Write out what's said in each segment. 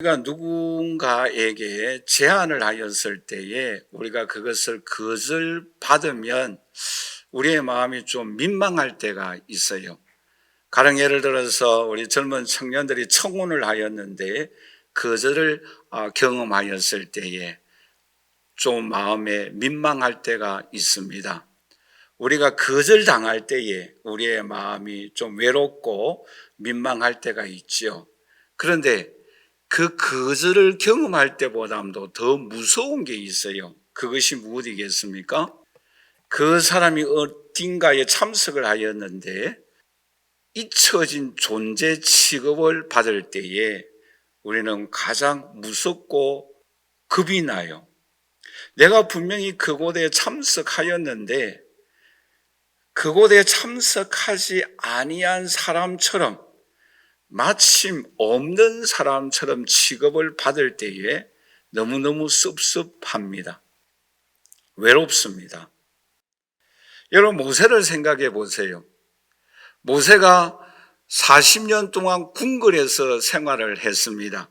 우리가 누군가에게 제안을 하였을 때에 우리가 그것을 거절받으면 우리의 마음이 좀 민망할 때가 있어요. 가령 예를 들어서 우리 젊은 청년들이 청혼을 하였는데 거절을 경험하였을 때에 좀 마음에 민망할 때가 있습니다. 우리가 거절당할 때에 우리의 마음이 좀 외롭고 민망할 때가 있죠. 그런데 그 거절을 경험할 때보다도 더 무서운 게 있어요. 그것이 무엇이겠습니까? 그 사람이 어딘가에 참석을 하였는데 잊혀진 존재 취급을 받을 때에 우리는 가장 무섭고 겁이 나요. 내가 분명히 그곳에 참석하였는데 그곳에 참석하지 아니한 사람처럼 마침 없는 사람처럼 취급을 받을 때에 너무너무 섭섭합니다. 외롭습니다. 여러분, 모세를 생각해 보세요. 모세가 40년 동안 궁궐에서 생활을 했습니다.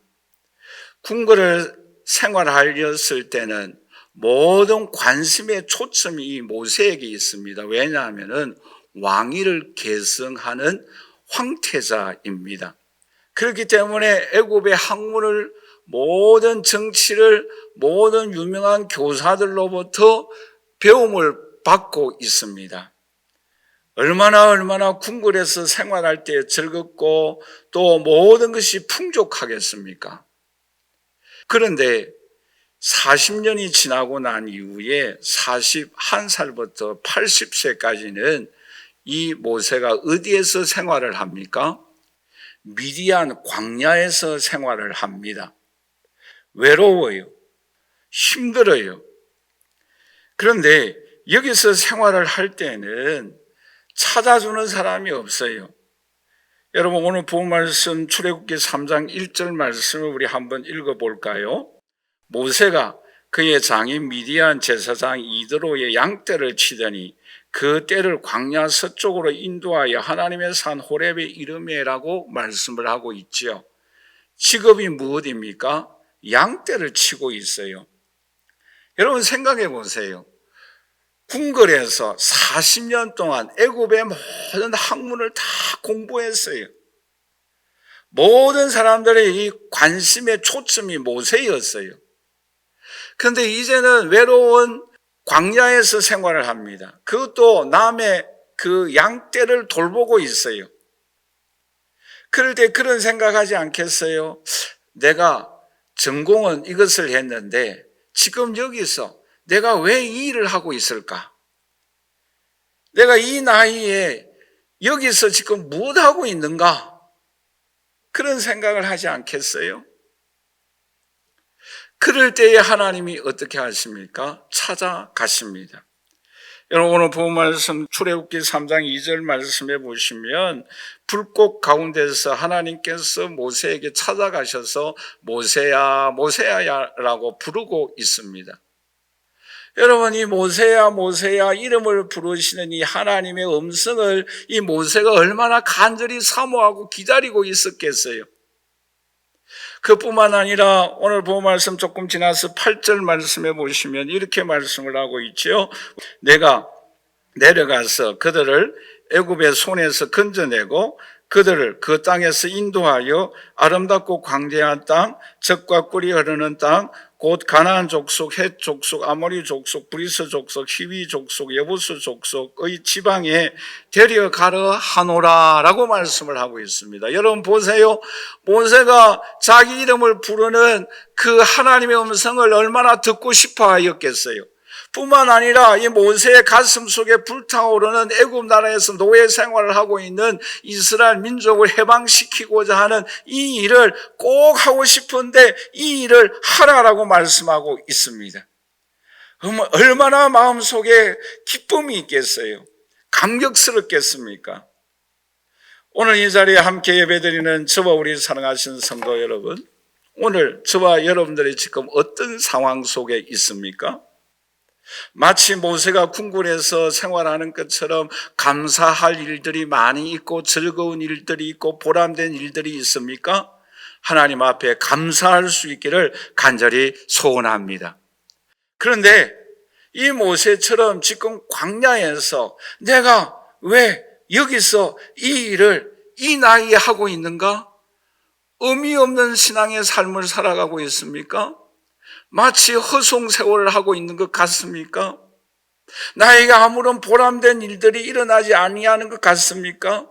궁궐을 생활하였을 때는 모든 관심의 초점이 이 모세에게 있습니다. 왜냐하면 왕위를 계승하는 황태자입니다. 그렇기 때문에 애굽의 학문을 모든 정치를 모든 유명한 교사들로부터 배움을 받고 있습니다. 얼마나 궁궐에서 생활할 때 즐겁고 또 모든 것이 풍족하겠습니까? 그런데 40년이 지나고 난 이후에 41살부터 80세까지는 이 모세가 어디에서 생활을 합니까? 미디안 광야에서 생활을 합니다. 외로워요. 힘들어요. 그런데 여기서 생활을 할 때는 찾아주는 사람이 없어요. 여러분, 오늘 본 말씀 출애굽기 3장 1절 말씀을 우리 한번 읽어볼까요? 모세가 그의 장인 미디안 제사장 이드로의 양떼를 치더니 그 떼를 광야 서쪽으로 인도하여 하나님의 산 호렙에 이르매라고 말씀을 하고 있죠. 직업이 무엇입니까? 양떼를 치고 있어요. 여러분 생각해 보세요. 궁궐에서 40년 동안 애굽의 모든 학문을 다 공부했어요. 모든 사람들의 이 관심의 초점이 모세였어요. 그런데 이제는 외로운 광야에서 생활을 합니다. 그것도 남의 그 양떼를 돌보고 있어요. 그럴 때 그런 생각하지 않겠어요? 내가 전공은 이것을 했는데 지금 여기서 내가 왜 이 일을 하고 있을까? 내가 이 나이에 여기서 지금 무엇 하고 있는가? 그런 생각을 하지 않겠어요? 그럴 때에 하나님이 어떻게 하십니까? 찾아가십니다. 여러분, 오늘 본 말씀 출애굽기 3장 2절 말씀해 보시면 불꽃 가운데서 하나님께서 모세에게 찾아가셔서 모세야 모세야 라고 부르고 있습니다. 여러분, 이 모세야 모세야 이름을 부르시는 이 하나님의 음성을 이 모세가 얼마나 간절히 사모하고 기다리고 있었겠어요. 그뿐만 아니라 오늘 본 말씀 조금 지나서 8절 말씀해 보시면 이렇게 말씀을 하고 있죠. 내가 내려가서 그들을 애굽의 손에서 건져내고 그들을 그 땅에서 인도하여 아름답고 광대한 땅, 젖과 꿀이 흐르는 땅, 곧 가나안 족속, 헷 족속, 아모리 족속, 브리스 족속, 히위 족속, 여부스 족속의 지방에 데려가려 하노라 라고 말씀을 하고 있습니다. 여러분 보세요. 모세가 자기 이름을 부르는 그 하나님의 음성을 얼마나 듣고 싶어 하였겠어요. 뿐만 아니라 이 모세의 가슴 속에 불타오르는 애굽 나라에서 노예 생활을 하고 있는 이스라엘 민족을 해방시키고자 하는 이 일을 꼭 하고 싶은데 이 일을 하라라고 말씀하고 있습니다. 얼마나 마음속에 기쁨이 있겠어요? 감격스럽겠습니까? 오늘 이 자리에 함께 예배드리는 저와 우리 사랑하신 성도 여러분, 오늘 저와 여러분들이 지금 어떤 상황 속에 있습니까? 마치 모세가 궁궐에서 생활하는 것처럼 감사할 일들이 많이 있고 즐거운 일들이 있고 보람된 일들이 있습니까? 하나님 앞에 감사할 수 있기를 간절히 소원합니다. 그런데 이 모세처럼 지금 광야에서 내가 왜 여기서 이 일을 이 나이에 하고 있는가? 의미 없는 신앙의 삶을 살아가고 있습니까? 마치 허송세월을 하고 있는 것 같습니까? 나에게 아무런 보람된 일들이 일어나지 아니하는 것 같습니까?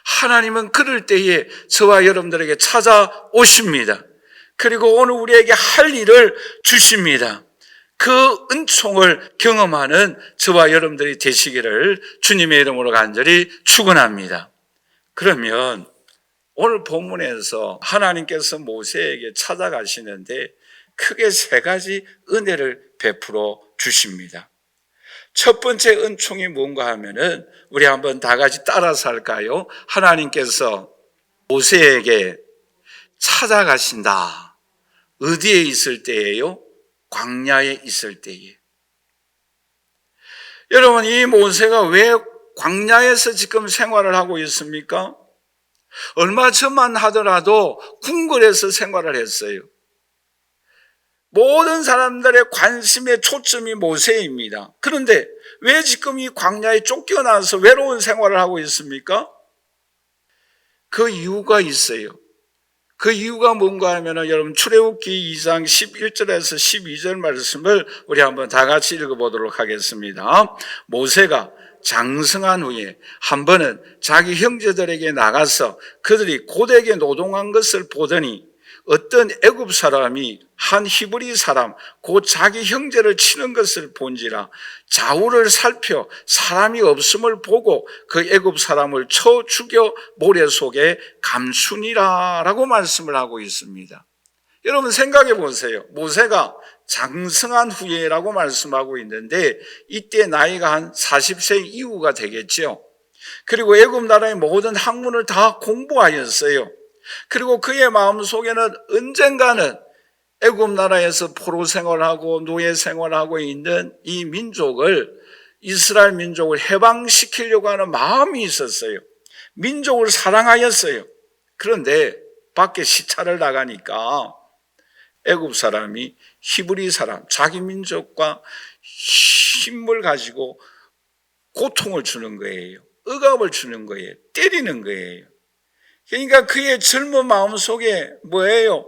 하나님은 그럴 때에 저와 여러분들에게 찾아오십니다. 그리고 오늘 우리에게 할 일을 주십니다. 그 은총을 경험하는 저와 여러분들이 되시기를 주님의 이름으로 간절히 축원합니다. 그러면 오늘 본문에서 하나님께서 모세에게 찾아가시는데 크게 세 가지 은혜를 베풀어 주십니다. 첫 번째 은총이 뭔가 하면은 우리 한번 다 같이 따라서 할까요? 하나님께서 모세에게 찾아가신다. 어디에 있을 때예요? 광야에 있을 때에. 여러분, 이 모세가 왜 광야에서 지금 생활을 하고 있습니까? 얼마 전만 하더라도 궁궐에서 생활을 했어요. 모든 사람들의 관심의 초점이 모세입니다. 그런데 왜 지금 이 광야에 쫓겨나서 외로운 생활을 하고 있습니까? 그 이유가 있어요. 그 이유가 뭔가 하면은 여러분 출애굽기 2장 11절에서 12절 말씀을 우리 한번 다 같이 읽어보도록 하겠습니다. 모세가 장성한 후에 한 번은 자기 형제들에게 나가서 그들이 고되게 노동한 것을 보더니 어떤 애굽 사람이 한 히브리 사람 곧 자기 형제를 치는 것을 본지라 좌우를 살펴 사람이 없음을 보고 그 애굽 사람을 쳐 죽여 모래 속에 감추니라 라고 말씀을 하고 있습니다. 여러분 생각해 보세요. 모세가 장성한 후에라고 말씀하고 있는데 이때 나이가 한 40세 이후가 되겠죠. 그리고 애굽 나라의 모든 학문을 다 공부하였어요. 그리고 그의 마음속에는 언젠가는 애굽 나라에서 포로 생활하고 노예 생활하고 있는 이 민족을 이스라엘 민족을 해방시키려고 하는 마음이 있었어요. 민족을 사랑하였어요. 그런데 밖에 시차를 나가니까 애굽 사람이 히브리 사람 자기 민족과 힘을 가지고 고통을 주는 거예요. 억압을 주는 거예요. 때리는 거예요. 그러니까 그의 젊은 마음속에 뭐예요?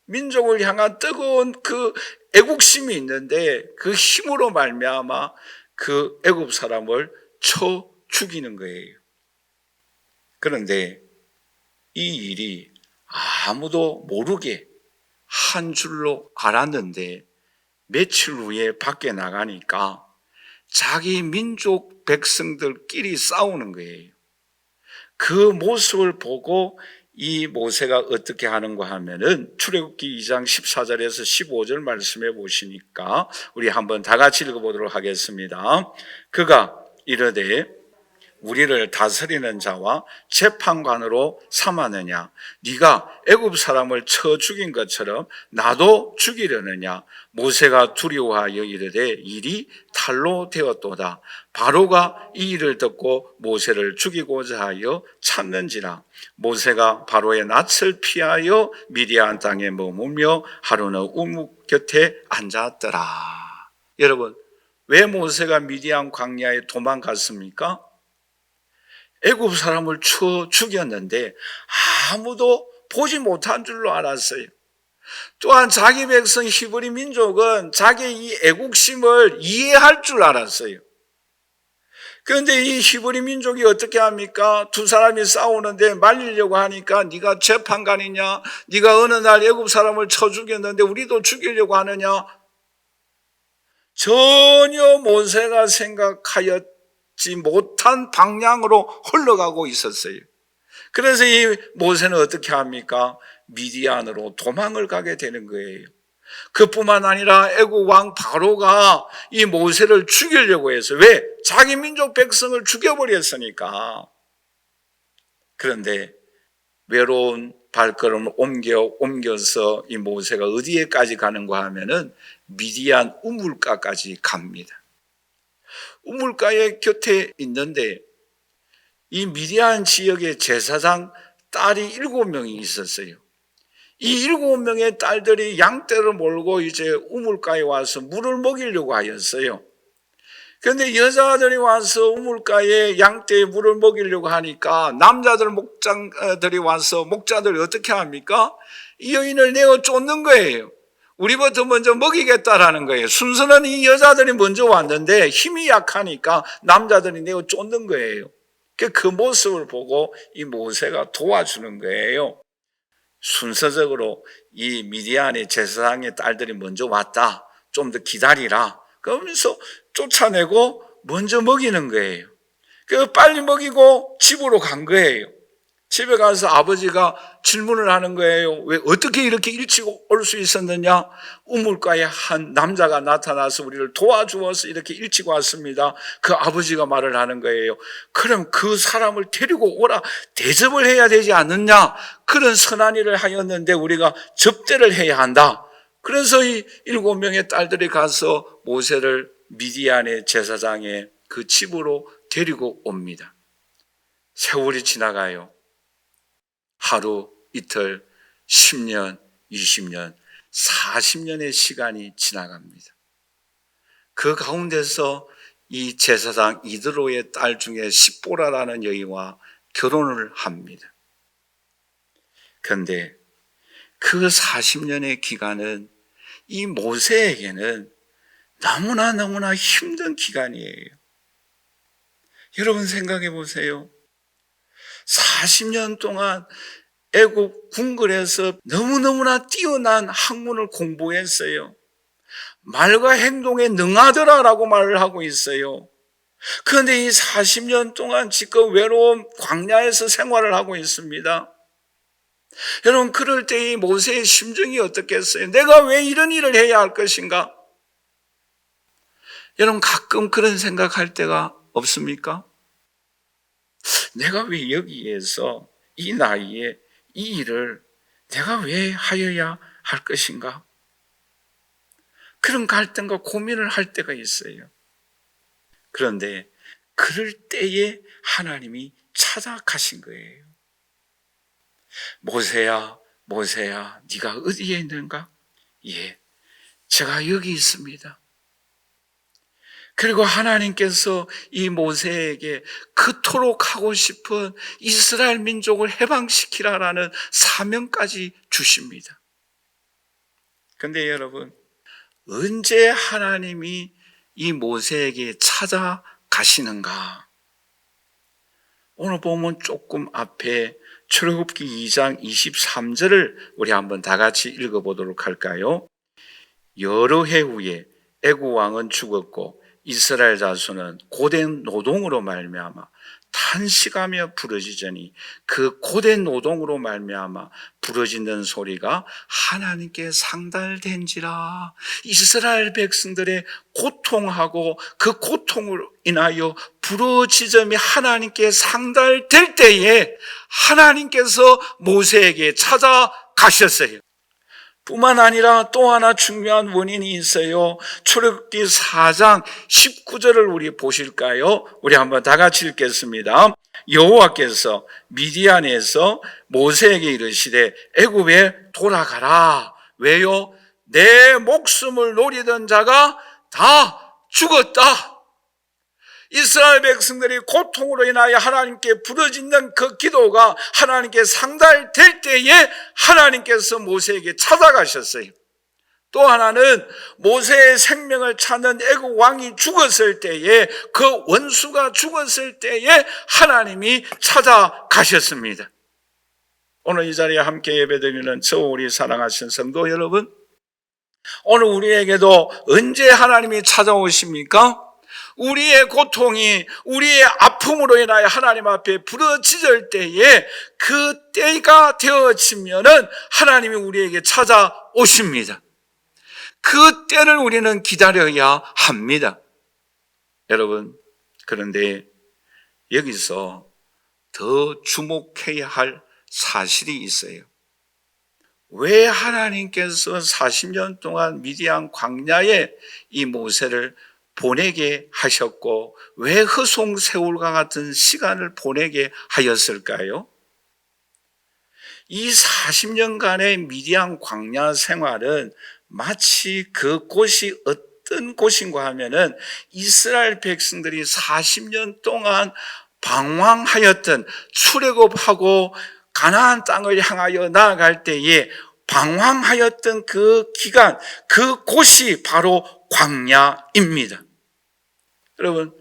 민족을 향한 뜨거운 그 애국심이 있는데 그 힘으로 말미암아 그 애굽 사람을 쳐 죽이는 거예요. 그런데 이 일이 아무도 모르게 한 줄로 알았는데 며칠 후에 밖에 나가니까 자기 민족 백성들끼리 싸우는 거예요. 그 모습을 보고 이 모세가 어떻게 하는가 하면은 출애굽기 2장 14절에서 15절 말씀해 보시니까 우리 한번 다 같이 읽어보도록 하겠습니다. 그가 이르되 우리를 다스리는 자와 재판관으로 삼았느냐? 네가 애굽 사람을 쳐 죽인 것처럼 나도 죽이려느냐? 모세가 두려워하여 이르되 일이 탈로 되었도다. 바로가 이 일을 듣고 모세를 죽이고자 하여 찾는지라. 모세가 바로의 낯을 피하여 미디안 땅에 머무며 하루는 우묵 곁에 앉았더라. 여러분, 왜 모세가 미디안 광야에 도망갔습니까? 애굽 사람을 쳐 죽였는데 아무도 보지 못한 줄로 알았어요. 또한 자기 백성 히브리 민족은 자기의 이 애국심을 이해할 줄 알았어요. 그런데 이 히브리 민족이 어떻게 합니까? 두 사람이 싸우는데 말리려고 하니까 네가 재판관이냐? 네가 어느 날 애굽 사람을 쳐 죽였는데 우리도 죽이려고 하느냐? 전혀 모세가 생각하였 못한 방향으로 흘러가고 있었어요. 그래서 이 모세는 어떻게 합니까? 미디안으로 도망을 가게 되는 거예요. 그뿐만 아니라 애국 왕 바로가 이 모세를 죽이려고 해서 왜? 자기 민족 백성을 죽여버렸으니까. 그런데 외로운 발걸음을 옮겨서 이 모세가 어디에까지 가는가 하면은 미디안 우물가까지 갑니다. 우물가의 곁에 있는데 이 미디안 지역의 제사장 딸이 7명이 있었어요. 이 7명의 딸들이 양떼를 몰고 이제 우물가에 와서 물을 먹이려고 하였어요. 그런데 여자들이 와서 우물가에 양떼에 물을 먹이려고 하니까 남자들 목장들이 와서 목자들이 어떻게 합니까? 이 여인을 내어 쫓는 거예요. 우리부터 먼저 먹이겠다라는 거예요. 순서는 이 여자들이 먼저 왔는데 힘이 약하니까 남자들이 내어 쫓는 거예요. 그 모습을 보고 이 모세가 도와주는 거예요. 순서적으로 이 미디안의 제사장의 딸들이 먼저 왔다. 좀 더 기다리라. 그러면서 쫓아내고 먼저 먹이는 거예요. 빨리 먹이고 집으로 간 거예요. 집에 가서 아버지가 질문을 하는 거예요. 왜 어떻게 이렇게 일찍 올 수 있었느냐? 우물가에 한 남자가 나타나서 우리를 도와주어서 이렇게 일찍 왔습니다. 그 아버지가 말을 하는 거예요. 그럼 그 사람을 데리고 오라, 대접을 해야 되지 않느냐? 그런 선한 일을 하였는데 우리가 접대를 해야 한다. 그래서 이 7명의 딸들이 가서 모세를 미디안의 제사장의 그 집으로 데리고 옵니다. 세월이 지나가요. 하루, 이틀, 10년, 20년, 40년의 시간이 지나갑니다. 그 가운데서 이 제사장 이드로의 딸 중에 십보라라는 여인과 결혼을 합니다. 그런데 그 40년의 기간은 이 모세에게는 너무나 힘든 기간이에요. 여러분 생각해 보세요. 40년 동안 애국 궁궐에서 너무너무나 뛰어난 학문을 공부했어요. 말과 행동에 능하더라라고 말을 하고 있어요. 그런데 이 40년 동안 지금 외로운 광야에서 생활을 하고 있습니다. 여러분 그럴 때 이 모세의 심정이 어떻겠어요? 내가 왜 이런 일을 해야 할 것인가? 여러분 가끔 그런 생각할 때가 없습니까? 내가 왜 여기에서 이 나이에 이 일을 내가 왜 하여야 할 것인가? 그런 갈등과 고민을 할 때가 있어요. 그런데 그럴 때에 하나님이 찾아가신 거예요. 모세야, 모세야, 네가 어디에 있는가? 예, 제가 여기 있습니다. 그리고 하나님께서 이 모세에게 그토록 하고 싶은 이스라엘 민족을 해방시키라라는 사명까지 주십니다. 그런데 여러분, 언제 하나님이 이 모세에게 찾아가시는가? 오늘 보면 조금 앞에 출애굽기 2장 23절을 우리 한번 다 같이 읽어보도록 할까요? 여러 해 후에 애굽 왕은 죽었고 이스라엘 자손은 고된 노동으로 말미암아 탄식하며 부르짖으니 그 고된 노동으로 말미암아 부르짖는 소리가 하나님께 상달된지라. 이스라엘 백성들의 고통하고 그 고통으로 인하여 부르짖음이 하나님께 상달될 때에 하나님께서 모세에게 찾아가셨어요. 뿐만 아니라 또 하나 중요한 원인이 있어요. 출애굽기 4장 19절을 우리 보실까요? 우리 한번 다 같이 읽겠습니다. 여호와께서 미디안에서 모세에게 이르시되 애굽에 돌아가라. 왜요? 내 목숨을 노리던 자가 다 죽었다. 이스라엘 백성들이 고통으로 인하여 하나님께 부르짖는 그 기도가 하나님께 상달될 때에 하나님께서 모세에게 찾아가셨어요. 또 하나는 모세의 생명을 찾는 애국 왕이 죽었을 때에 그 원수가 죽었을 때에 하나님이 찾아가셨습니다. 오늘 이 자리에 함께 예배드리는 저 우리 사랑하신 성도 여러분, 오늘 우리에게도 언제 하나님이 찾아오십니까? 우리의 고통이 우리의 아픔으로 인하여 하나님 앞에 부르짖을 때에 그 때가 되어지면은 하나님이 우리에게 찾아오십니다. 그 때를 우리는 기다려야 합니다. 여러분, 그런데 여기서 더 주목해야 할 사실이 있어요. 왜 하나님께서 40년 동안 미디안 광야에 이 모세를 보내게 하셨고 왜 허송세월과 같은 시간을 보내게 하였을까요? 이 40년간의 미디안 광야 생활은 마치 그곳이 어떤 곳인가 하면은 이스라엘 백성들이 40년 동안 방황하였던, 출애굽하고 가나안 땅을 향하여 나아갈 때에 방황하였던 그 기간, 그곳이 바로 광야입니다. 여러분,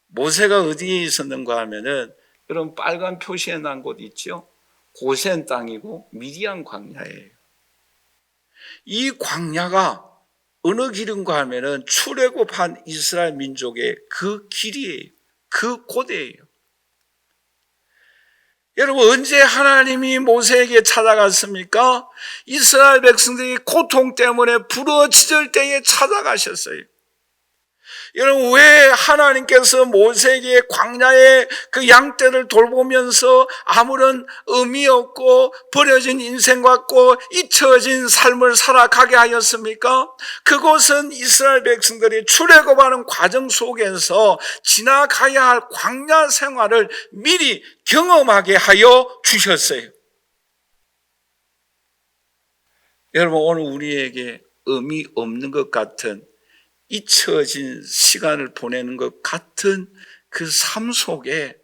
모세가 어디에 있었는가 하면은, 여러분 빨간 표시에 난 곳 있죠? 고센 땅이고 미디안 광야예요. 이 광야가 어느 길인가 하면은 출애굽한 이스라엘 민족의 그 길이에요. 그 고대예요. 여러분, 언제 하나님이 모세에게 찾아갔습니까? 이스라엘 백성들이 고통 때문에 부러지질 때에 찾아가셨어요. 여러분, 왜 하나님께서 모세에게 광야의 그 양떼를 돌보면서 아무런 의미 없고 버려진 인생 같고 잊혀진 삶을 살아가게 하였습니까? 그곳은 이스라엘 백성들이 출애굽하는 과정 속에서 지나가야 할 광야 생활을 미리 경험하게 하여 주셨어요. 여러분, 오늘 우리에게 의미 없는 것 같은, 잊혀진 시간을 보내는 것 같은 그 삶 속에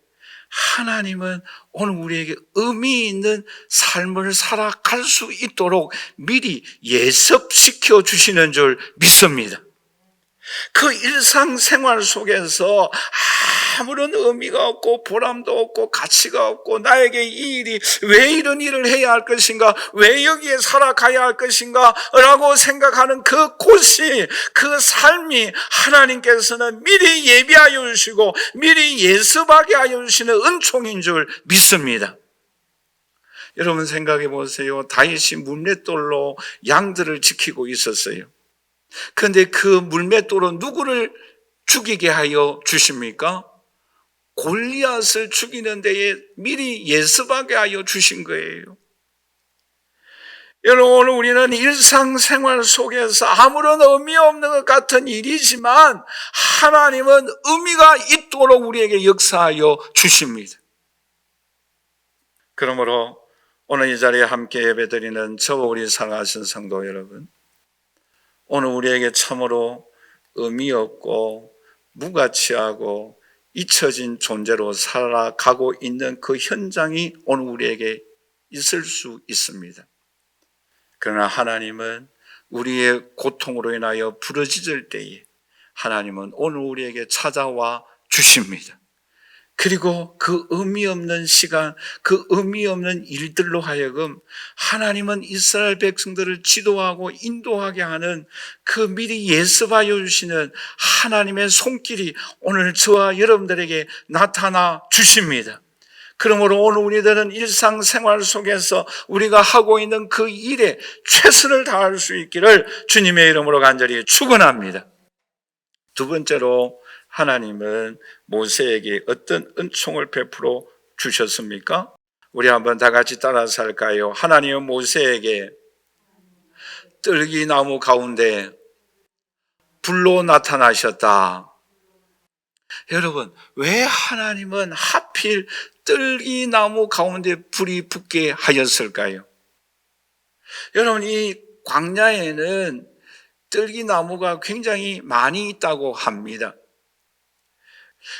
하나님은 오늘 우리에게 의미 있는 삶을 살아갈 수 있도록 미리 예습시켜 주시는 줄 믿습니다. 그 일상생활 속에서 아무런 의미가 없고 보람도 없고 가치가 없고, 나에게 이 일이 왜 이런 일을 해야 할 것인가, 왜 여기에 살아가야 할 것인가 라고 생각하는 그 곳이, 그 삶이 하나님께서는 미리 예비하여 주시고 미리 예습하게 하여 주시는 은총인 줄 믿습니다. 여러분 생각해 보세요. 다윗이 물맷돌로 양들을 지키고 있었어요. 그런데 그 물맷돌은 누구를 죽이게 하여 주십니까? 골리앗을 죽이는 데에 미리 예습하게 하여 주신 거예요. 여러분, 오늘 우리는 일상생활 속에서 아무런 의미 없는 것 같은 일이지만 하나님은 의미가 있도록 우리에게 역사하여 주십니다. 그러므로 오늘 이 자리에 함께 예배드리는 저와 우리 사랑하신 성도 여러분, 오늘 우리에게 참으로 의미 없고 무가치하고 잊혀진 존재로 살아가고 있는 그 현장이 오늘 우리에게 있을 수 있습니다. 그러나 하나님은 우리의 고통으로 인하여 부러지질 때에 하나님은 오늘 우리에게 찾아와 주십니다. 그리고 그 의미 없는 시간, 그 의미 없는 일들로 하여금 하나님은 이스라엘 백성들을 지도하고 인도하게 하는 그 미리 예습하여 주시는 하나님의 손길이 오늘 저와 여러분들에게 나타나 주십니다. 그러므로 오늘 우리들은 일상생활 속에서 우리가 하고 있는 그 일에 최선을 다할 수 있기를 주님의 이름으로 간절히 축원합니다. 두 번째로, 하나님은 모세에게 어떤 은총을 베풀어 주셨습니까? 우리 한번 다 같이 따라서 할까요? 하나님은 모세에게 뜰기나무 가운데 불로 나타나셨다. 여러분, 왜 하나님은 하필 뜰기나무 가운데 불이 붙게 하였을까요? 여러분, 이 광야에는 뜰기나무가 굉장히 많이 있다고 합니다.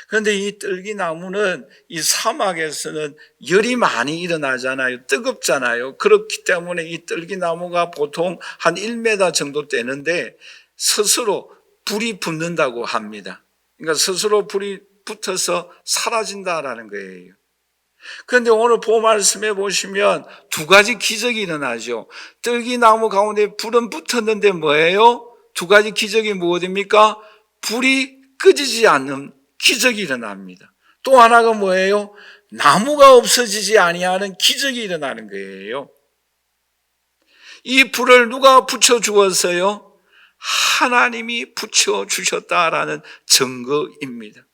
그런데 이 뜰기나무는 이 사막에서는 열이 많이 일어나잖아요. 뜨겁잖아요. 그렇기 때문에 이 뜰기나무가 보통 한 1m 정도 되는데 스스로 불이 붙는다고 합니다. 그러니까 스스로 불이 붙어서 사라진다라는 거예요. 그런데 오늘 본 말씀해 보시면 두 가지 기적이 일어나죠. 뜰기나무 가운데 불은 붙었는데 뭐예요? 두 가지 기적이 무엇입니까? 불이 꺼지지 않는 기적이 일어납니다. 또 하나가 뭐예요? 나무가 없어지지 아니하는 기적이 일어나는 거예요. 이 불을 누가 붙여주었어요? 하나님이 붙여주셨다라는 증거입니다.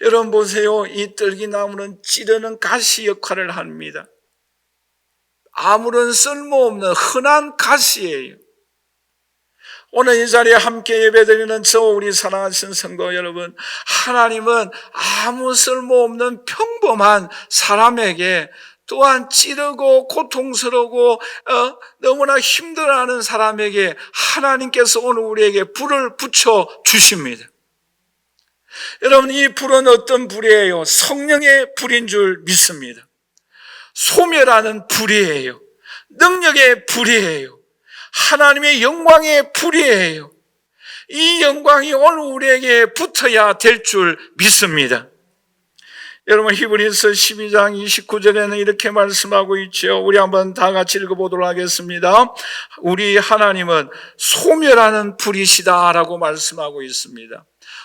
여러분 보세요. 이 뜰기나무는 찌르는 가시 역할을 합니다. 아무런 쓸모없는 흔한 가시예요. 오늘 이 자리에 함께 예배드리는 저 우리 사랑하신 성도 여러분, 하나님은 아무 쓸모없는 평범한 사람에게 또한 찌르고 고통스러우고 너무나 힘들어하는 사람에게 하나님께서 오늘 우리에게 불을 붙여 주십니다. 여러분, 이 불은 어떤 불이에요? 성령의 불인 줄 믿습니다. 소멸하는 불이에요. 능력의 불이에요. 하나님의 영광의 불이에요. 이 영광이 오늘 우리에게 붙어야 될 줄 믿습니다. 여러분, 히브리서 12장 29절에는 이렇게 말씀하고 있죠. 우리 한번 다 같이 읽어보도록 하겠습니다. 우리 하나님은 소멸하는 불이시다라고 말씀하고 있습니다.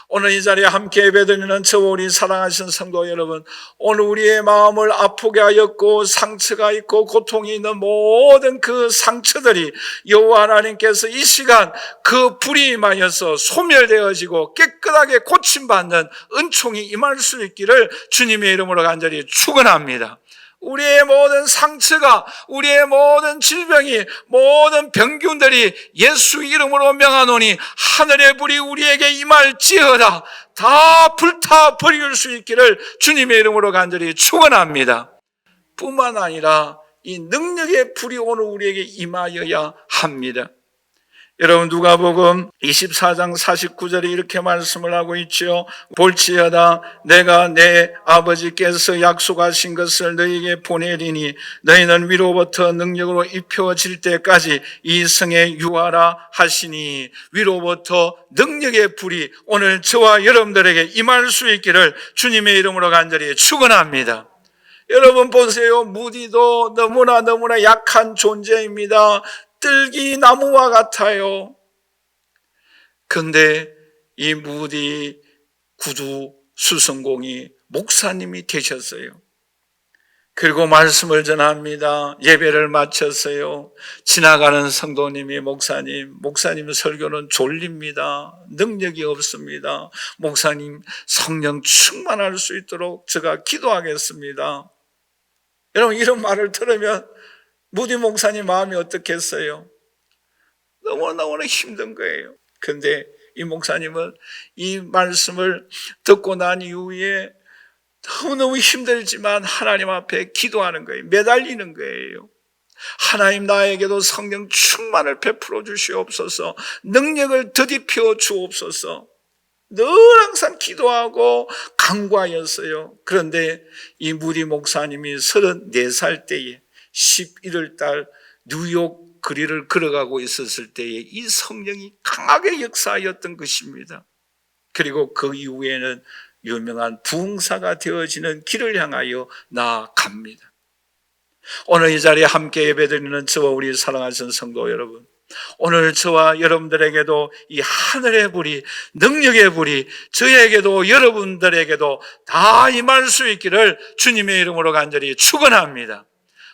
오늘 이 자리에 함께 예배드리는 저와 우리 사랑하신 성도 여러분, 오늘 우리의 마음을 아프게 하였고 상처가 있고 고통이 있는 모든 그 상처들이 여호와 하나님께서 이 시간 그 불이 임하여서 소멸되어지고 깨끗하게 고침받는 은총이 임할 수 있기를 주님의 이름으로 간절히 축원합니다. 우리의 모든 상처가, 우리의 모든 질병이, 모든 병균들이 예수 이름으로 명하노니 하늘의 불이 우리에게 임할지어다. 다 불타 버릴 수 있기를 주님의 이름으로 간절히 축원합니다. 뿐만 아니라 이 능력의 불이 오늘 우리에게 임하여야 합니다. 여러분, 누가복음 24장 49절에 이렇게 말씀을 하고 있죠. 볼지어다 내가 내 아버지께서 약속하신 것을 너희에게 보내리니 너희는 위로부터 능력으로 입혀질 때까지 이 성에 유하라 하시니, 위로부터 능력의 불이 오늘 저와 여러분들에게 임할 수 있기를 주님의 이름으로 간절히 축원합니다. 여러분 보세요. 무디도 너무나 약한 존재입니다. 뜰기 나무와 같아요. 근데 이 무디 구두 수성공이 목사님이 되셨어요. 그리고 말씀을 전합니다. 예배를 마쳤어요. 지나가는 성도님이 목사님 설교는 졸립니다. 능력이 없습니다. 목사님 성령 충만할 수 있도록 제가 기도하겠습니다. 여러분, 이런 말을 들으면 무디 목사님 마음이 어떻겠어요? 너무나 힘든 거예요. 그런데 이 목사님은 이 말씀을 듣고 난 이후에 너무너무 힘들지만 하나님 앞에 기도하는 거예요. 매달리는 거예요. 하나님, 나에게도 성령 충만을 베풀어 주시옵소서, 능력을 더디펴 주옵소서. 늘 항상 기도하고 간구하였어요. 그런데 이 무디 목사님이 34살 때에 11월 달 뉴욕 거리를 걸어가고 있었을 때에 이 성령이 강하게 역사하였던 것입니다. 그리고 그 이후에는 유명한 부흥사가 되어지는 길을 향하여 나아갑니다. 오늘 이 자리에 함께 예배드리는 저와 우리 사랑하신 성도 여러분, 오늘 저와 여러분들에게도 이 하늘의 불이, 능력의 불이 저에게도 여러분들에게도 다 임할 수 있기를 주님의 이름으로 간절히 축원합니다.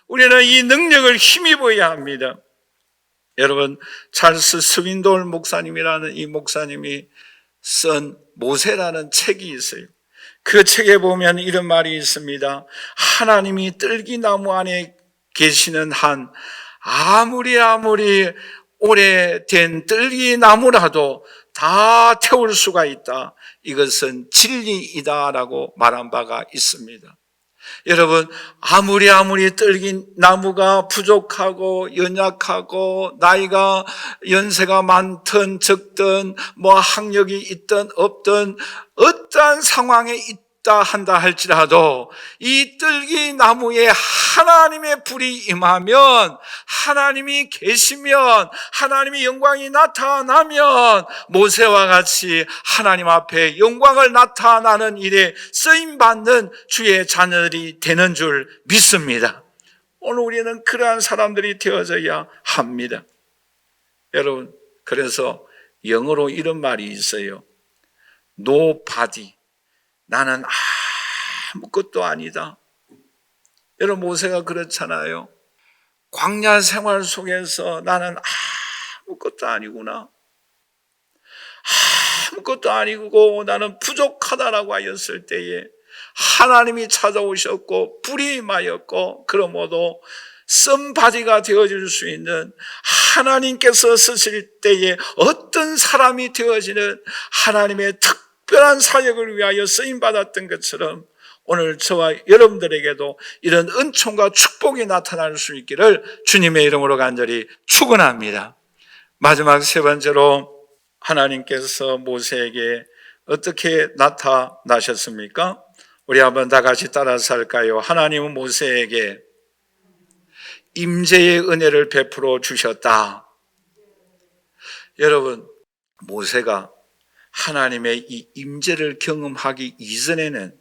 우리는 이 능력을 힘입어야 합니다. 여러분, 찰스 스윈돌 목사님이라는 이 목사님이 쓴 모세라는 책이 있어요. 그 책에 보면 이런 말이 있습니다. 하나님이 뜰기나무 안에 계시는 한 아무리 오래된 뜰기나무라도 다 태울 수가 있다. 이것은 진리이다라고 말한 바가 있습니다. 여러분, 아무리 뜰긴 나무가 부족하고 연약하고 나이가 연세가 많든 적든 학력이 있든 없든 어떠한 상황에 있다 한다 할지라도 이 뜰기 나무에 하나님의 불이 임하면, 하나님이 계시면, 하나님의 영광이 나타나면 모세와 같이 하나님 앞에 영광을 나타나는 일에 쓰임받는 주의 자녀들이 되는 줄 믿습니다. 오늘 우리는 그러한 사람들이 되어져야 합니다. 여러분, 그래서 영어로 이런 말이 있어요. Nobody. 나는 아무것도 아니다. 여러분, 모세가 그렇잖아요. 광야 생활 속에서 나는 아무것도 아니구나, 아무것도 아니고 나는 부족하다라고 하였을 때에 하나님이 찾아오셨고 불이 임하였고, 그러므로 썸바디가 되어줄 수 있는, 하나님께서 쓰실 때에 어떤 사람이 되어지는 하나님의 특별한 사역을 위하여 쓰임받았던 것처럼 오늘 저와 여러분들에게도 이런 은총과 축복이 나타날 수 있기를 주님의 이름으로 간절히 축원합니다. 마지막 세 번째로 하나님께서 모세에게 어떻게 나타나셨습니까? 우리 한번 다 같이 따라서 할까요? 하나님은 모세에게 임재의 은혜를 베풀어 주셨다. 여러분, 모세가 하나님의 이 임재를 경험하기 이전에는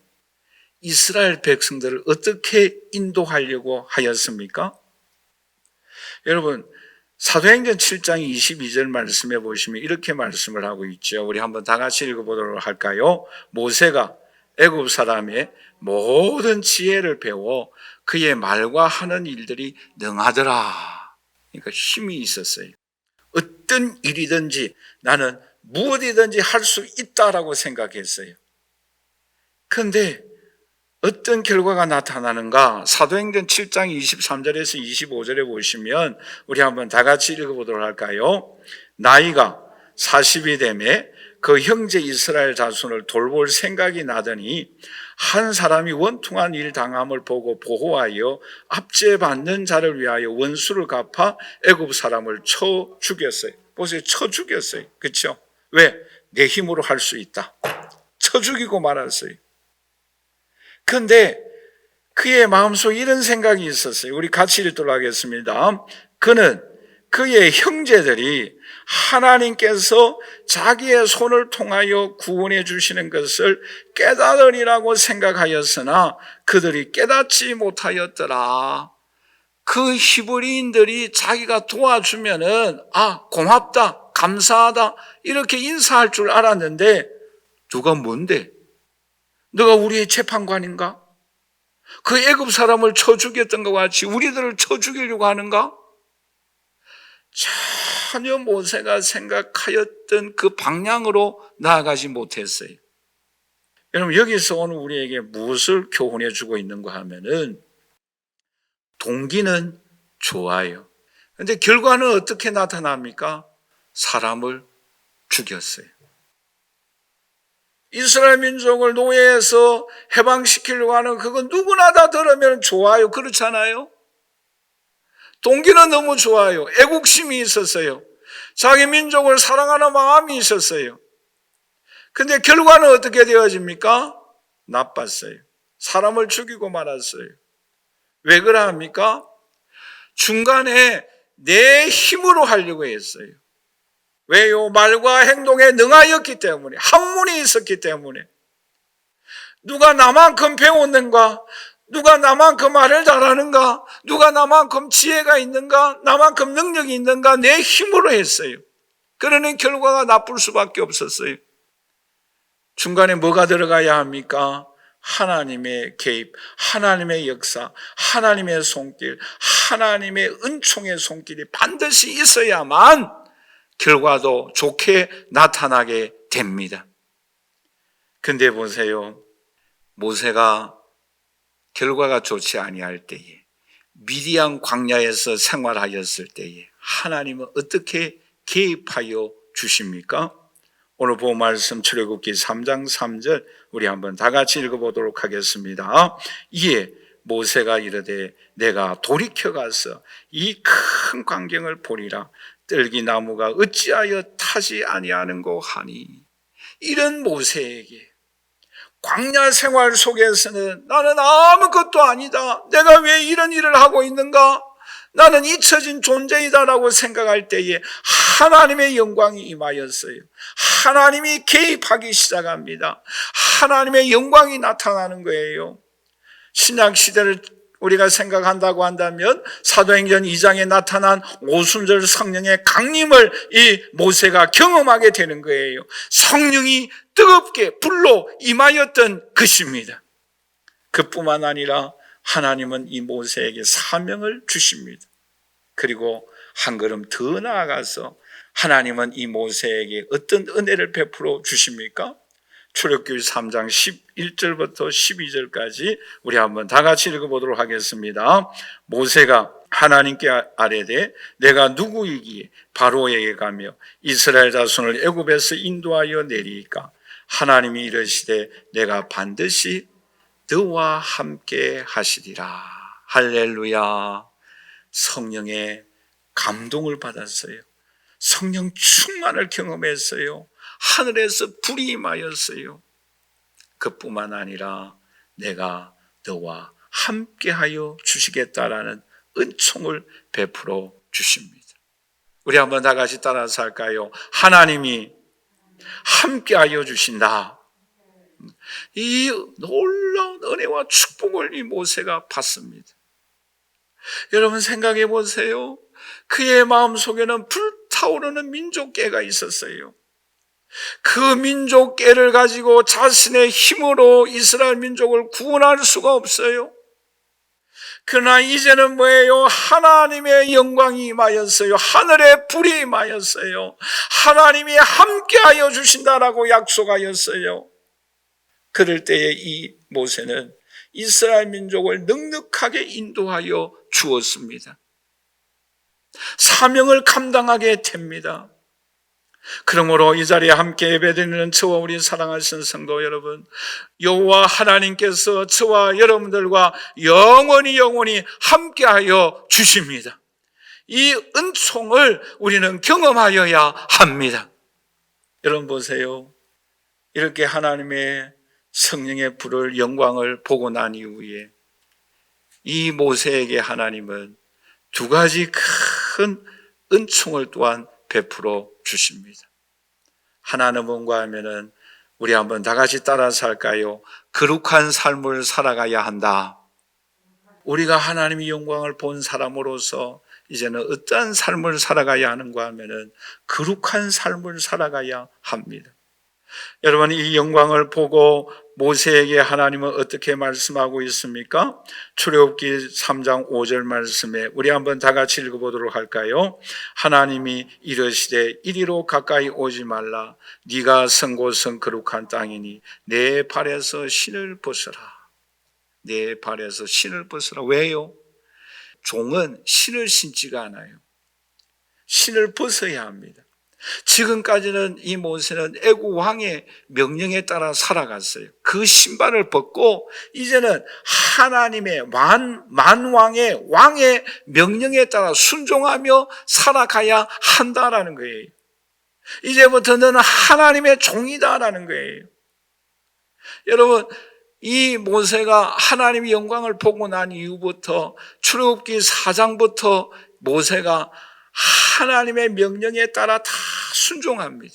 이스라엘 백성들을 어떻게 인도하려고 하였습니까? 여러분, 사도행전 7장 22절 말씀해 보시면 이렇게 말씀을 하고 있죠. 우리 한번 다 같이 읽어보도록 할까요? 모세가 애굽 사람의 모든 지혜를 배워 그의 말과 하는 일들이 능하더라. 그러니까 힘이 있었어요. 어떤 일이든지 나는 무엇이든지 할 수 있다라고 생각했어요. 그런데 어떤 결과가 나타나는가? 사도행전 7장 23절에서 25절에 보시면 우리 한번 다 같이 읽어보도록 할까요? 나이가 40이 되매 그 형제 이스라엘 자손을 돌볼 생각이 나더니 한 사람이 원통한 일 당함을 보고 보호하여 압제받는 자를 위하여 원수를 갚아 애굽 사람을 쳐 죽였어요. 보세요. 쳐 죽였어요. 그렇죠? 왜? 내 힘으로 할 수 있다. 쳐 죽이고 말았어요. 그런데 그의 마음속에 이런 생각이 있었어요. 우리 같이 읽도록 하겠습니다. 그는 그의 형제들이 하나님께서 자기의 손을 통하여 구원해 주시는 것을 깨달으리라고 생각하였으나 그들이 깨닫지 못하였더라. 그 히브리인들이 자기가 도와주면은 고맙다, 감사하다 이렇게 인사할 줄 알았는데 누가 뭔데? 너가 우리의 재판관인가? 그 애굽 사람을 쳐 죽였던 것 같이 우리들을 쳐 죽이려고 하는가? 전혀 모세가 생각하였던 그 방향으로 나아가지 못했어요. 여러분, 여기서 오늘 우리에게 무엇을 교훈해 주고 있는가 하면은 동기는 좋아요. 그런데 결과는 어떻게 나타납니까? 사람을 죽였어요. 이스라엘 민족을 노예에서 해방시키려고 하는 그건 누구나 다 들으면 좋아요. 그렇잖아요? 동기는 너무 좋아요. 애국심이 있었어요. 자기 민족을 사랑하는 마음이 있었어요. 근데 결과는 어떻게 되어집니까? 나빴어요. 사람을 죽이고 말았어요. 왜 그러합니까? 중간에 내 힘으로 하려고 했어요. 왜요? 말과 행동에 능하였기 때문에, 학문이 있었기 때문에. 누가 나만큼 배웠는가? 누가 나만큼 말을 잘하는가? 누가 나만큼 지혜가 있는가? 나만큼 능력이 있는가? 내 힘으로 했어요. 그러는 결과가 나쁠 수밖에 없었어요. 중간에 뭐가 들어가야 합니까? 하나님의 개입, 하나님의 역사, 하나님의 손길, 하나님의 은총의 손길이 반드시 있어야만 결과도 좋게 나타나게 됩니다. 근데 보세요. 모세가 결과가 좋지 아니할 때에, 미디안 광야에서 생활하였을 때에 하나님은 어떻게 개입하여 주십니까? 오늘 본 말씀 출애굽기 3장 3절 우리 한번 다 같이 읽어보도록 하겠습니다. 이에 모세가 이르되 내가 돌이켜 가서 이 큰 광경을 보리라. 떨기나무가 어찌하여 타지 아니하는고 하니. 이런 모세에게 광야 생활 속에서는 나는 아무것도 아니다. 내가 왜 이런 일을 하고 있는가? 나는 잊혀진 존재이다라고 생각할 때에 하나님의 영광이 임하였어요. 하나님이 개입하기 시작합니다. 하나님의 영광이 나타나는 거예요. 신약 시대를 우리가 생각한다고 한다면 사도행전 2장에 나타난 오순절 성령의 강림을 이 모세가 경험하게 되는 거예요. 성령이 뜨겁게 불로 임하였던 것입니다. 그뿐만 아니라 하나님은 이 모세에게 사명을 주십니다. 그리고 한 걸음 더 나아가서 하나님은 이 모세에게 어떤 은혜를 베풀어 주십니까? 출애굽기 3장 11절부터 12절까지 우리 한번 다 같이 읽어보도록 하겠습니다. 모세가 하나님께 아뢰되 내가 누구이기에 바로에게 가며 이스라엘 자손을 애굽에서 인도하여 내리이까? 하나님이 이르시되 내가 반드시 너와 함께 하시리라. 할렐루야. 성령의 감동을 받았어요. 성령 충만을 경험했어요. 하늘에서 불이 임하였어요. 그뿐만 아니라 내가 너와 함께하여 주시겠다라는 은총을 베풀어 주십니다. 우리 한번 다 같이 따라서 할까요? 하나님이 함께하여 주신다. 이 놀라운 은혜와 축복을 이 모세가 받습니다. 여러분 생각해 보세요. 그의 마음속에는 불타오르는 민족계가 있었어요. 그 민족계를 가지고 자신의 힘으로 이스라엘 민족을 구원할 수가 없어요. 그러나 이제는 뭐예요? 하나님의 영광이 임하였어요. 하늘의 불이 임하였어요. 하나님이 함께하여 주신다라고 약속하였어요. 그럴 때에 이 모세는 이스라엘 민족을 넉넉하게 인도하여 주었습니다. 사명을 감당하게 됩니다. 그러므로 이 자리에 함께 예배드리는 저와 우리 사랑하시는 성도 여러분, 여호와 하나님께서 저와 여러분들과 영원히 함께하여 주십니다. 이 은총을 우리는 경험하여야 합니다. 여러분 보세요. 이렇게 하나님의 성령의 불을 영광을 보고 난 이후에 이 모세에게 하나님은 두 가지 큰 은총을 또한 베풀어 주십니다. 하나는 뭔가 하면은 우리 한번 다 같이 따라서 할까요? 거룩한 삶을 살아가야 한다. 우리가 하나님의 영광을 본 사람으로서 이제는 어떠한 삶을 살아가야 하는가 하면은 거룩한 삶을 살아가야 합니다. 여러분 이 영광을 보고 모세에게 하나님은 어떻게 말씀하고 있습니까? 출애굽기 3장 5절 말씀에 우리 한번 다 같이 읽어보도록 할까요? 하나님이 이르시되 이리로 가까이 오지 말라. 네가 선 곳은 거룩한 땅이니 내 발에서 신을 벗어라. 내 발에서 신을 벗어라. 왜요? 종은 신을 신지가 않아요. 신을 벗어야 합니다. 지금까지는 이 모세는 애국 왕의 명령에 따라 살아갔어요. 그 신발을 벗고 이제는 하나님의 만왕의 왕의 명령에 따라 순종하며 살아가야 한다라는 거예요. 이제부터 너는 하나님의 종이다라는 거예요. 여러분 이 모세가 하나님의 영광을 보고 난 이후부터 출애굽기 4장부터 모세가 하나님의 명령에 따라 다 순종합니다.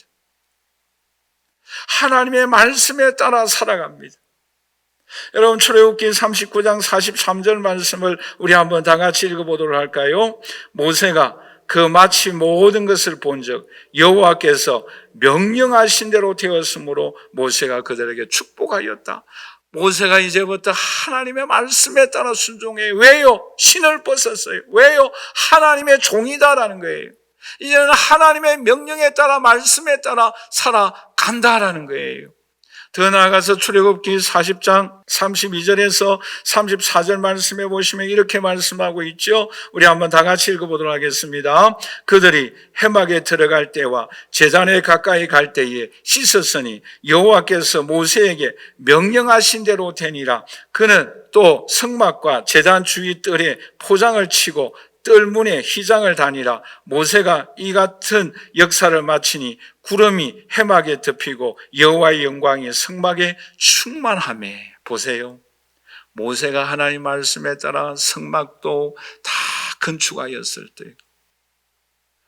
하나님의 말씀에 따라 살아갑니다. 여러분 출애굽기 39장 43절 말씀을 우리 한번 다 같이 읽어보도록 할까요? 모세가 그 마치 모든 것을 본즉 여호와께서 명령하신 대로 되었으므로 모세가 그들에게 축복하였다. 모세가 이제부터 하나님의 말씀에 따라 순종해요. 왜요? 신을 벗었어요. 왜요? 하나님의 종이다라는 거예요. 이제는 하나님의 명령에 따라 말씀에 따라 살아간다라는 거예요. 더 나아가서 출애굽기 40장 32절에서 34절 말씀해 보시면 이렇게 말씀하고 있죠. 우리 한번 다 같이 읽어보도록 하겠습니다. 그들이 회막에 들어갈 때와 제단에 가까이 갈 때에 씻었으니 여호와께서 모세에게 명령하신 대로 되니라. 그는 또 성막과 제단 주위 뜰에 포장을 치고 뜰문에 휘장을 다니라. 모세가 이 같은 역사를 마치니 구름이 해막에 덮이고 여호와의 영광이 성막에 충만하매. 보세요. 모세가 하나님 말씀에 따라 성막도 다 건축하였을 때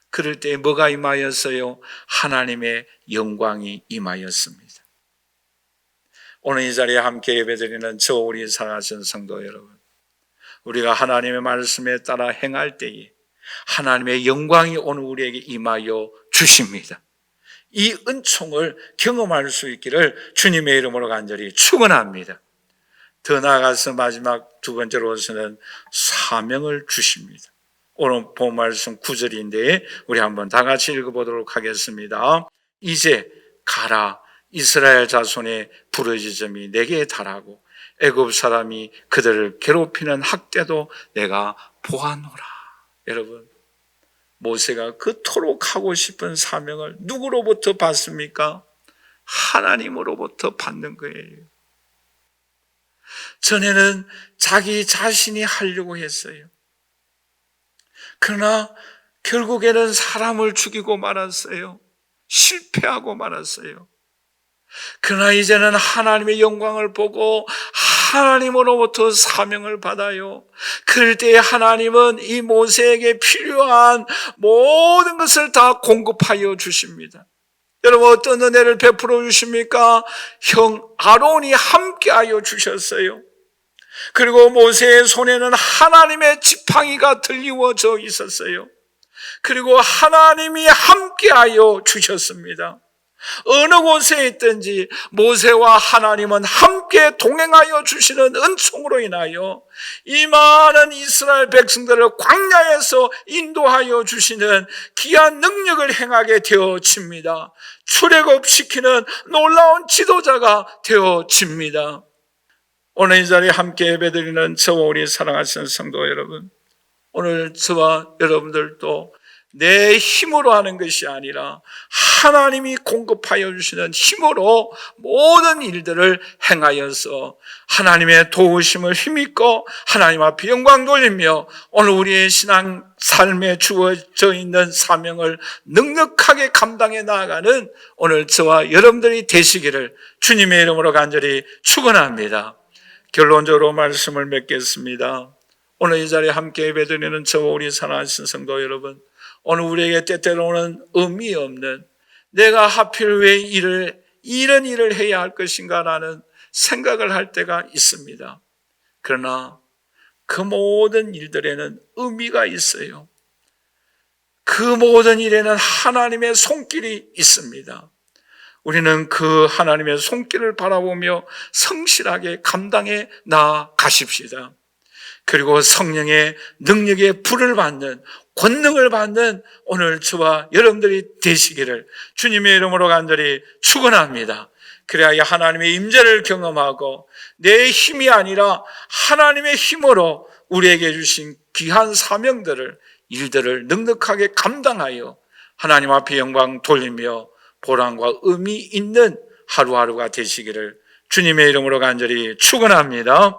그럴 때 뭐가 임하였어요? 하나님의 영광이 임하였습니다. 오늘 이 자리에 함께 예배드리는 저 우리 사랑하신 성도 여러분, 우리가 하나님의 말씀에 따라 행할 때에 하나님의 영광이 오늘 우리에게 임하여 주십니다. 이 은총을 경험할 수 있기를 주님의 이름으로 간절히 축원합니다. 더 나아가서 마지막 두 번째로서는 사명을 주십니다. 오늘 본 말씀 9절인데 우리 한번 다 같이 읽어보도록 하겠습니다. 이제 가라. 이스라엘 자손의 부르짖음이 내게 달하고 애굽 사람이 그들을 괴롭히는 학대도 내가 보아노라. 여러분, 모세가 그토록 하고 싶은 사명을 누구로부터 받습니까? 하나님으로부터 받는 거예요. 전에는 자기 자신이 하려고 했어요. 그러나 결국에는 사람을 죽이고 말았어요. 실패하고 말았어요. 그러나 이제는 하나님의 영광을 보고 하나님으로부터 사명을 받아요. 그럴 때 하나님은 이 모세에게 필요한 모든 것을 다 공급하여 주십니다. 여러분, 어떤 은혜를 베풀어 주십니까? 형 아론이 함께하여 주셨어요. 그리고 모세의 손에는 하나님의 지팡이가 들리워져 있었어요. 그리고 하나님이 함께하여 주셨습니다. 어느 곳에 있든지 모세와 하나님은 함께 동행하여 주시는 은총으로 인하여 이 많은 이스라엘 백성들을 광야에서 인도하여 주시는 귀한 능력을 행하게 되어집니다. 출애굽시키는 놀라운 지도자가 되어집니다. 오늘 이 자리에 함께 예배드리는 저와 우리 사랑하시는 성도 여러분, 오늘 저와 여러분들도 내 힘으로 하는 것이 아니라 하나님이 공급하여 주시는 힘으로 모든 일들을 행하여서 하나님의 도우심을 힘입고 하나님 앞에 영광 돌리며 오늘 우리의 신앙 삶에 주어져 있는 사명을 넉넉하게 감당해 나아가는 오늘 저와 여러분들이 되시기를 주님의 이름으로 간절히 축원합니다. 결론적으로 말씀을 맺겠습니다. 오늘 이 자리에 함께 예배드리는 저와 우리 사랑하신 성도 여러분, 오늘 우리에게 때때로는 의미 없는 내가 하필 왜 이런 일을 해야 할 것인가 라는 생각을 할 때가 있습니다. 그러나 그 모든 일들에는 의미가 있어요. 그 모든 일에는 하나님의 손길이 있습니다. 우리는 그 하나님의 손길을 바라보며 성실하게 감당해 나아가십시다. 그리고 성령의 능력의 불을 받는, 권능을 받는 오늘 저와 여러분들이 되시기를 주님의 이름으로 간절히 축원합니다. 그래야 하나님의 임재를 경험하고 내 힘이 아니라 하나님의 힘으로 우리에게 주신 귀한 사명들을, 일들을 넉넉하게 감당하여 하나님 앞에 영광 돌리며 보람과 의미 있는 하루하루가 되시기를 주님의 이름으로 간절히 축원합니다.